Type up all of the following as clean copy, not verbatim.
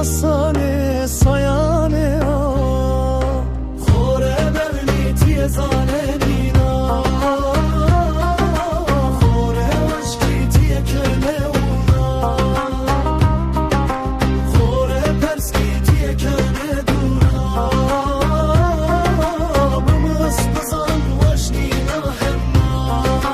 آسانه سایانه خوره ببینی تیه زانه دینا خوره عشقی تیه کنه اونا خوره پرسکی تیه کنه دونا بمس بزن وشنی نهما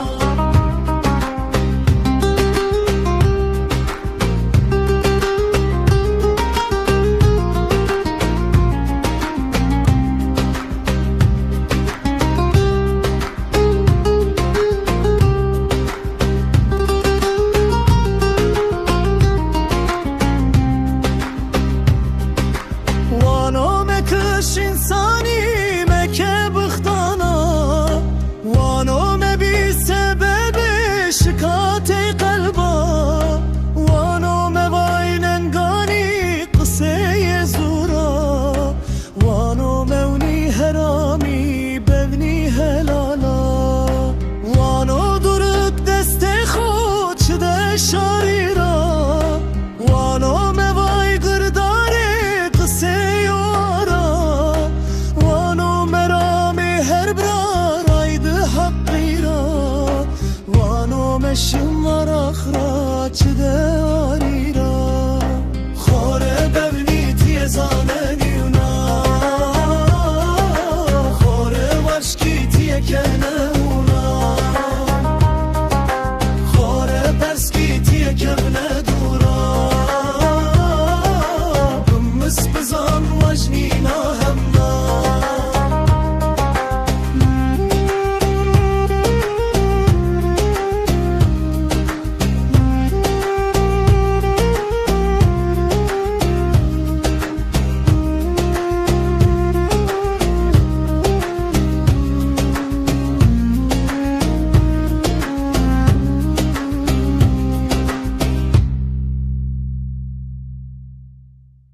انسانی مکه بختانا وانو مبی سبب شکات قلبا وانو مبای ننگانی قصه زورا وانو مونی هرامی ببنی هلالا وانو درک دست خود شده شاریرا وانو مبای گردار قصه مشم ورا خراج ده